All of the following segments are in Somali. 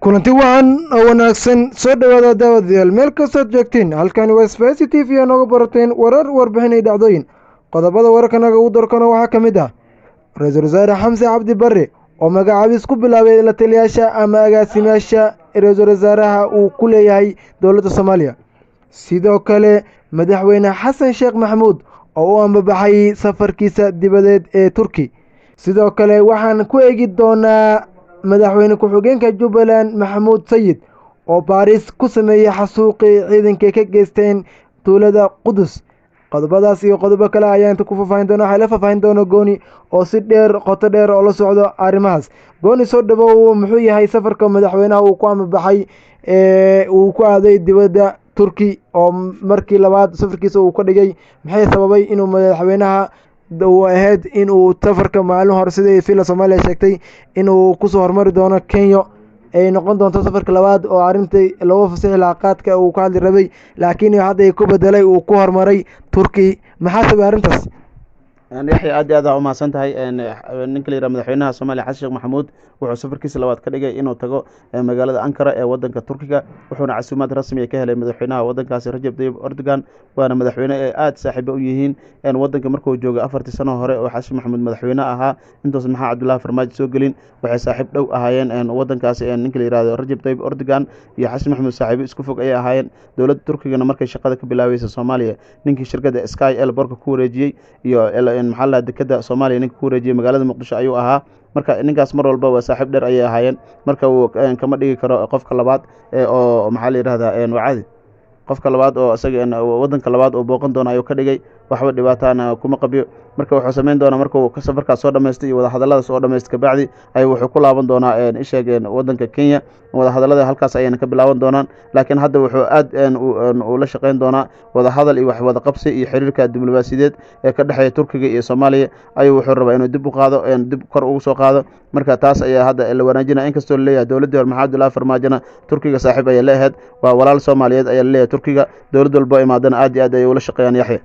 kulanti wacan oo wanaagsan soo dhowaada daawadayaal meel kastood joogtiin halkani waa Spice TV oo nooga barateen warbixin iyo dhacdooyin qodobada wararkanaga ugu doorkana waxaa ka mid ah ra-iisul wasaare xamse cabdi barre oo magacaabis ku bilaabay la taliyaasha ama agaasimayaasha ra-iisul wasaaraha uu ku leeyahay dowladda Soomaaliya sidoo kale madaxweyne xasan sheekh maxamuud oo u ambabaxay safarkiisa dibadeed ee Turki sidoo kale waxaan ku eegi doonaa madaxweyne ku-xigeenka Jubbaland Maxamuud Sayid oo Baaris ku sameeyay xasuuqii ciidanka ka geysteen tuulada Qudus qodobadaas iyo qodobo kale ayaan ku faafahin doona gooni oo si qoto dheer oo la socdo arrimahaas gooni soo dhawow muxuu yahay safarka madaxweynaha uu ku ambabaxay uu ku aaday dibadda Turki oo markii labaad safarkiisa uu ka dhigay maxay sababay inuu madaxweynaha uu ahayd inuu safarka maalin hore sidii fila Soomaaliya sheegtay inuu ku soo hormari doono Kenya ay noqon doonto safarka labaad oo arintay loo fasaxay laaqaadka uu ka hadli rabay laakiin hadda ay ku bedelay uu ku hormaray Turki maxaa sababay arintaas yaxya aad u mahadsan tahay ninka la yiraahdo madaxweynaha Soomaaliya Xasan Sheekh Maxamuud wuxuu safarkiisa labaad ka dhigay inuu tago magaalada Ankara ee wadanka Turkiga wuxuuna casuumad rasmi ah ka helay madaxweynaha wadankaasi Rajab Tayyip Erdogan waana madaxweyne ay aad saaxiibo u yihiin wadanka markuu joogo 4 sano hore oo Xasan Maxamuud madaxweyne ahaa intaas maxaa Cabdullaahi Farmaajo soo gelin waxay saaxiib dhow ahaayeen wadankaasi ninka la yiraahdo Rajab Tayyip Erdogan iyo Xasan Maxamuud saaxiibo isku fog ay ahaayeen dowladda Turkigana markay shaqada ka bilaabaysa Soomaaliya ninkii shirkadda Sky Airport ku wareejiyay iyo maxaa la dekada Soomaaliya ninka ku wareejiyay magaalada Muqdisho ayuu ahaa marka ninkaas mar walba waa saaxiib dheer ayay ahaayeen marka uu kama dhigi karo qofka labaad oo maxaa la yiraahdaa wacadi qofka labaad oo asaga wadanka labaad oo booqan doona ayuu ka dhigay waxba dhibaatana kuma qabiyo marka wuxuu sameyn doonaa markuu safarkaas soo dhameystay iyo wada hadallada soo dhameystay kabacdi ay wuxuu ku laaban doonaa isheegeen wadanka Kenya wada hadallada halkaas ayayna ka bilaaban doonaan laakiin hadda wuxuu aad u la shaqeyn doonaa wada hadal iyo wax wada qabsi iyo xiriirka diblomaasiyadeed ee ka dhaxeeya Turkiga iyo Soomaaliya ayuu wuxuu rabaa inuu dib u qaado dib kor ugu soo qaado marka taas ayaa hadda la wanaajinaa inkastoo la leeyahay dowladda Maxamed Abdullaahi Farmaajona Turkiga saaxiib ay leeyahay waa walaal Soomaaliyeed ay leeyahay Turkiga dowlad walba imaadana aad iyo aad ay ula shaqeeyaan yaxya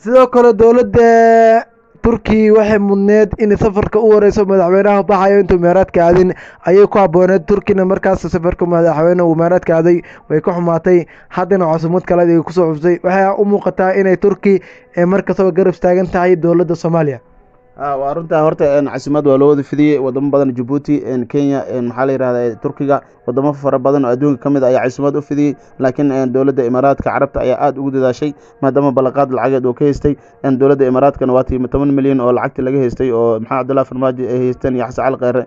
sidoo kale dowladda Turki waxay mudneed in safarka u wareyso madaxweynaha baxayo intuu meeraadka aadin ayay ku habooneed Turkina markaas safarka madaxweynaha uu meeraadka aaday way ka xumaatay haddana cusumad kale ay ku soo xusay waxay u muuqataa inay Turki markasta garab taagan tahay dowladda Soomaaliya waa runta horta caasimad waa loo wada fidiyay wadamo badan Djibouti Kenya maxaa la yiraahdaa Turkiga wadamo fara badan oo adduunka kamid ah ayaa caasimad u fidiyay laakiin dowladda Imaaraadka Carabta ayaa aad ugu dadaashay maadaama balaqaad lacageed oo ka haystay dowladda Imaaraadkana waa 10 milyan oo lacagta laga haystay oo maxaa Cabdullaahi Farmaajo ay haysteen iyo Xasan Cali Khayre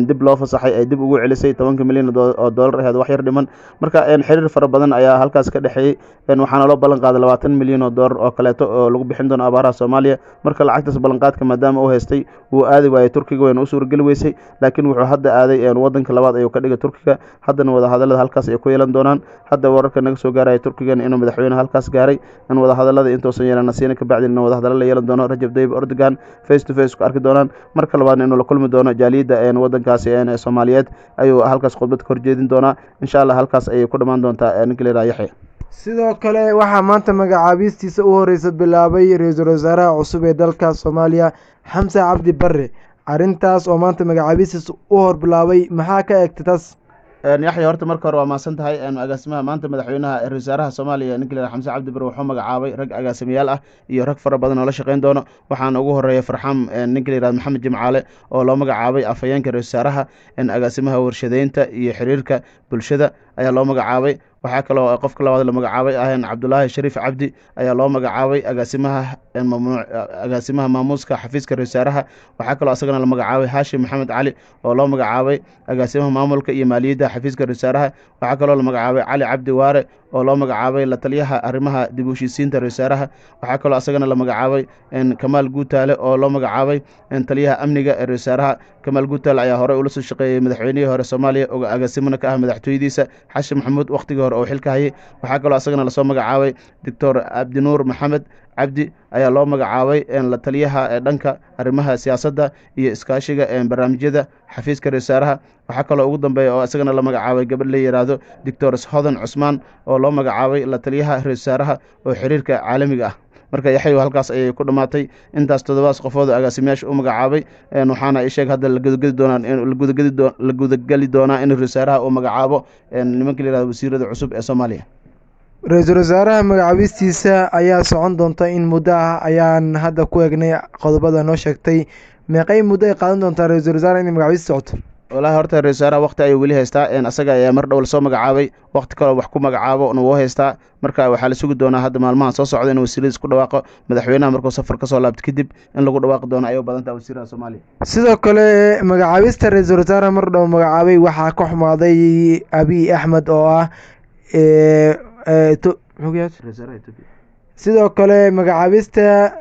dib loo fasaxay ay dib ugu celisay 10 milyan oo dollar ahayd wax yar dhiman marka xiriir fara badan ayaa halkaas ka dhaxeeyay waxaana loo ballan qaaday 20 milyan oo dollar oo kaleeto oo lagu bixin doono abaaraha Soomaaliya marka lacagtaas ballanqaadka maadaama uu haystay wuu aadi waayay Turkiga wayna u suuragali weysay laakiin wuxuu hadda aaday wadanka labaad ayuu ka dhigay Turkiga haddana wada hadallada halkaas ay ku yeelan doonaan hadda wararka naga soo gaaraya Turkiga inuu madaxweynaha halkaas gaaray in wada hadallada intoosan yeelan siina ka bacdi wada hadallo la yeelan doono Rajab Tayyip Erdogan face to face ku arki doonaan marka labaad inuu la kulmi doono jaaliyada wadankaasi Soomaaliyeed ayuu halkaas khudbad ka horjeedin doonaa insha Allah halkaas ayay ku dhamaan doontaa ninka la yiraahdo Yaxya sidoo kale waxaa maanta magacaabistiisa u horeysa bilaabay ra-iisul wasaaraha cusub ee dalka Soomaaliya Xamse Cabdi Barre arintaas oo maanta magacaabistiisa u hor bilaabay maxaa ka eegtay taas yaxya horta marka hore waa maasan tahay agaasimaha maanta madaxweynaha ra-iisul wasaaraha Soomaaliya ninka la yiraahdo Xamse Cabdi Barre wuxuu magacaabay rag agaasimayaal ah iyo rag fara badan oo la shaqeyn doono waxaana ugu horeeya Farxaan ninka la yiraahdo Maxamed Jimcaale oo loo magacaabay afhayeenka ra-iisul wasaaraha agaasimaha warshadeynta iyo xiriirka bulshada ayaa loo magacaabay waxaa kaloo qofka labaad la magacaabay Cabdullaahi Shariif Cabdi ayaa loo magacaabay agaasimaha maamuuska xafiiska ra-iisul wasaaraha waxaa kaloo asagana la magacaabay Haashim Maxamed Cali oo loo magacaabay agaasimaha maamulka iyo maaliyadda xafiiska ra-iisul wasaaraha waxaa kaloo la magacaabay Cali Cabdi Waare oo loo magacaabay la taliyaha arrimaha dib u heshiisiinta ra-iisul wasaaraha waxaa kaloo asagana la magacaabay Kamaal Guutaale oo loo magacaabay taliyaha amniga ra-iisul wasaaraha Kamaal Guutaale ayaa hore ula soo shaqeeyay madaxweynihii hore Soomaaliya oo agaasimana ka ah madaxtooyadiisa Xasan Maxamuud waqtigii hore oo xilka hayay waxaa kaloo asagana la soo magacaabay Dr. Abdinuur Maxamed Cabdi ayaa loo magacaabay la taliyaha dhanka arrimaha siyaasadda iyo iskaashiga barnaamijyada xafiiska ra-iisul wasaaraha waxaa kaloo ugu dambeeya oo asagana la magacaabay gabadh la yiraahdo Dr. Hodan Cusmaan oo loo magacaabay la taliyaha ra-iisul wasaaraha oo xiriirka caalamiga ah marka yaxay halkaas ayay ku dhammaatay intaas 7 qofood oo agaasimayaasha u magacaabay waxaana ay sheeg hadda la gudageli doonaa in ra'iisul wasaaraha uu magacaabo nimanka la yiraahdo wasiirada cusub ee Soomaaliya. ra-iisul wasaaraha magacaabistiisa ayaa socon doonta in muddo ah ayaan hadda ku eegnay qodobada noo sheegtay meeqay muddo ay qaadan doontaa ra-iisul wasaaraha inay magacaabisti socoto. walahi horta ra-isul wasaaraha waqti ayuu weli haystaa asaga ayaa mar dhow lasoo magacaabay waqti kale wax ku magacaabo wuu haystaa marka waxaa la sugi doonaa hadda maalmahan soo socda inuu wasiiradiis ku dhawaaqo madaxweynaha markuu safar ka soo laabto kadib in lagu dhawaaqi doono ayuu badantaa wasiirada Soomaaliya. sidoo kale magacaabista ra-iisul wasaaraha mar dhow magacaabay waxaa ka xumaaday Abiy Ahmed oo ah sidoo kale magacaabista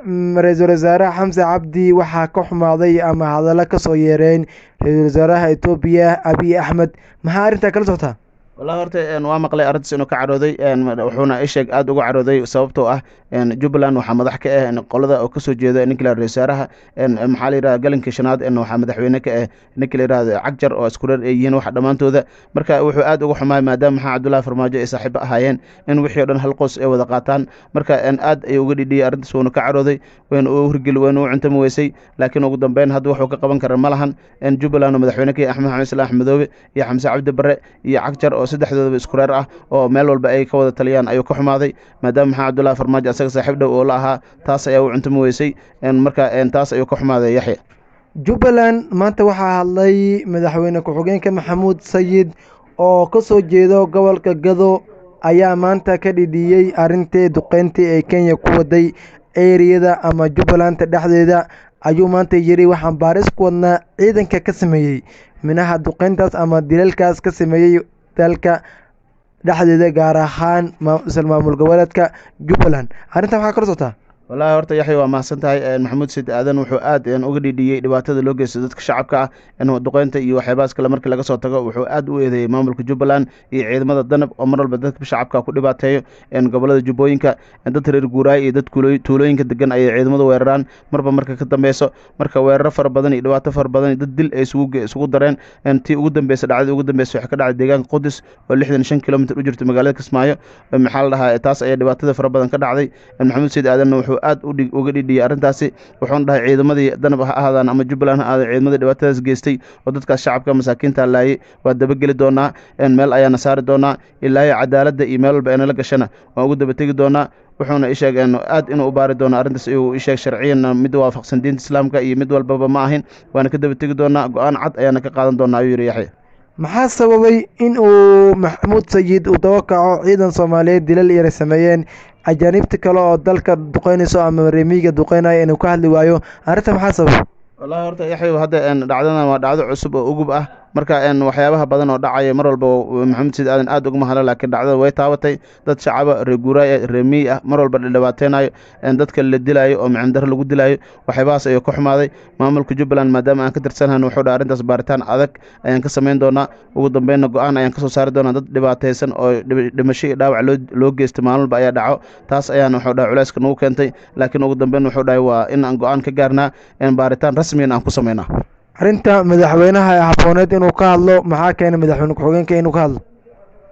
ra-iisul wasaare Xamse Cabdi waxaa ka xumaaday ama hadallo kasoo yeereen ra-iisul wasaaraha Itoobiya Abiy Ahmed maxaa arrintaa kala socotaa. والله horta waa maqlay arrintaas inuu ka carooday wuxuuna isheeg aad uga carooday sababtoo ah Jubbaland waxaa madax ka ah qolada oo ka soo jeeda ninka la ra'iisaaraha maxaa la yiraahdaa galanka shanaad waxaa madaxweyne ka ah ninka la yiraahdo Cagjar oo isku reer yihiin wax dhamaantooda marka wuxuu aad uga xumaay maadaama maxaa Cabdullaahi Farmaajo ay saaxiib ahaayeen in wixii dhan hal qoys ay wada qaataan marka aad ay uga dhidhiyay arrintaas uuna ka carooday wayna uu hirgeli wayna uu cunto weysay laakiin ugu dambeyn hadda wuxuu ka qaban karaa malahan Jubbaland madaxweyne ka Axmed Maxamed Salaam Madoobe iyo Xamse Cabdi Barre iyo Cagjar oo saddexdooda isku reer ah oo meel walba ay ka wada taliyaan ayuu ka xumaaday maadaama maxaa Cabdullaahi Farmaajo asaga saaxiib dhow oo la ahaa taas ayaa uu cunto weysay marka taas ayuu ka xumaaday Yaxya. Jubbaland maanta waxaa hadlay madaxweyne ku-xigeenka Maxamuud Sayid oo ka soo jeedo gobolka Gado ayaa maanta ka dhidhiyey arrintii duqeyntii ee Kenya ku waday eeriyada ama Jubbaland dhexdeeda ayuu maanta yiri waxaan baaris ku wadnaa ciidanka ka sameeyey minaha duqeyntaas ama dilalkaas ka sameeyey dalka dhexdeeda gaar ahaan maamul goboleedka Jubbaland arrintan waxaa kala socotaa. والله horta Yaxya waa mahadsantahay Maxamuud Sayid Aadan wuxuu aad uga dhidhiyay dhibaatada loo geysto dadka shacabka ah inuu duqeynta iyo waxyaabahaas kale markii laga soo tago wuxuu aad u eedeeyay maamulka Jubbaland iyo ciidamada danab oo mar walba dadka shacabka ku dhibaateeyo gobolada Jubbooyinka dad reer guuraay iyo dad tuulooyinka degan ay ciidamada weeraraan marba marka ka dambeeso marka weerar far badan iyo dhibaato far badan dad dil ay isugu dareen tii ugu dambeysay dhacday ugu dambeysay waxa ka dhacay deegaanka Qudus oo 65 kilomitir u jirta magaalada Kismaayo maxaa la dhahaa taas ayaa dhibaatada far badan ka dhacday Maxamuud Sayid Aadan wuxuu aad uga dhidhiyay arrintaasi wuxuuna dhahay ciidamadii danab ha ahaadaan ama Jubbaland ha ahaadaan ciidamadii dhibaatadaas geystay oo dadkaas shacabka masaakiinta laayay waa dabageli doonaa meel ayaana saari doonaa ilaa cadaaladda iyo meel walba inala gashana waa ugu daba tegi doonaa wuxuuna sheegay aad inuu u baari doono arrintaas uu sheeg sharciyan mid waafaqsan diinta islaamka iyo mid walbaba ma ahin waana ka daba tegi doonaa go'aan cad ayaana ka qaadan doonaa ayuu yiri Yaxya. maxaa sababay in uu Maxamuud Sayid uu dawakaco ciidan Soomaaliyeed dilal yar sameeyeen ajaanibta kale oo dalka duqeynayso ama reemiga duqeynaya inuu ka hadli waayo arrinta maxaa sabab. والله horta Yaxya hadda dhacdadan waa dhacdo cusub oo ugub ah marka waxyaabaha badan oo dhacaya mar walba Maxamuud Sayid Aadan aad uga mahadla laakiin dhacdada way taabatay dad shacaba reer guuraay reemi ah mar walba dhibaateenayo dadka la dilaayo oo macandar lagu dilaayo waxyaabahaas ayuu ka xumaaday maamulka Jubbaland maadaama aan ka tirsanahay wuxuu dhahay arrintaas baaritaan adag ayaan ka sameyn doonaa ugu dambeynna go'aan ayaan ka soo saari doonaa dad dhibaateysan oo dhimasho iyo dhaawac loo geysto maalin walba ayaa dhaco taas ayaan wuxuu dhahay culayska nagu keentay laakiin ugu dambeyn wuxuu dhahay waa in aan go'aan ka gaarnaa baaritaan rasmi aan ku sameynaa. arrinta madaxweynaha ee habooneed inuu ka hadlo maxaa keenay madaxweyne ku-xigeenka inuu ka hadlo.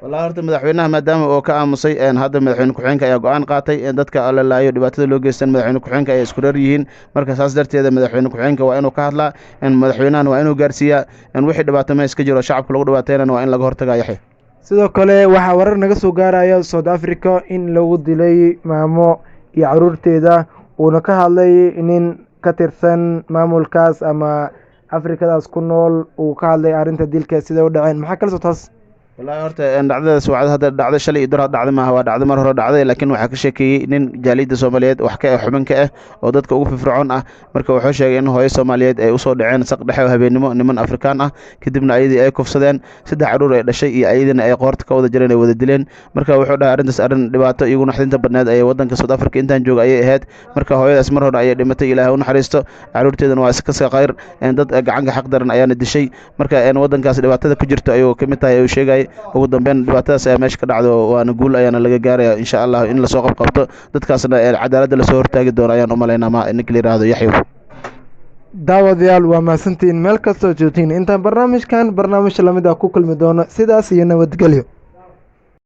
والله horta madaxweynaha maadaama uu ka aamusay hadda madaxweyne ku-xigeenka ayaa go'aan qaatay dadka la laayo dhibaatada loo geystan madaxweyne ku-xigeenka ay isku reer yihiin marka saas darteeda madaxweyne ku-xigeenka waa inuu ka hadlaa madaxweynahan waa inuu gaarsiiyaa wixii dhibaato ma iska jiro shacabka lagu dhibaateynana waa in laga hortagaa Yaxya. sidoo kale waxaa warar naga soo gaaraya South Africa in lagu dilay maamo iyo caruurteeda uuna ka hadlay nin ka tirsan maamulkaas ama Afrikadaas ku nool uu ka hadlay arrinta dilka sida u dhaceen maxaa kala soo taas. والله horta dhacdadaas waa hadda dhacdo shalay iyo daraad dhacday maaha waa dhacdo mar hore dhacday laakiin waxa ka sheekeeyay nin jaaliyada Soomaaliyeed wax ka xubin ka ah oo dadka ugu firfircoon ah marka wuxuu sheegay in hooyo Soomaaliyeed ay u soo dhaceen saq dhexe oo habeenimo niman Afrikaan ah kadibna ayadii ay kufsadeen 3 caruur ay dhashay iyo ayadina ay qoorta ka wada jireen ay wada dileen marka wuxuu dhahay arrintaas arrin dhibaato iyagu naxdinta badneed ay wadanka South Africa intaan joogay ayay ahayd marka hooyadaas mar hore ayay dhimatay Ilaahay u naxariisto caruurteedana waa iska qeyr dad gacanka xaq daran ayaana dishay marka wadankaas dhibaatada ku jirto ayuu ka mid tahay uu sheegay ugu dambeyn dhibaatadaas ayaa meesha ka dhacdo waana guul ayaana laga gaaraya insha Allah in la soo qabto dadkaasna cadaaladda la soo hortaagi doono ayaan u maleynaa ma ninka la yiraahdo Yaxya. daawadayaal waa mahadsantiin meel kastoo joogtiin intaan barnaamijkan barnaamij lamid ah ku kulmi doono sidaas iyo nabadgelyo.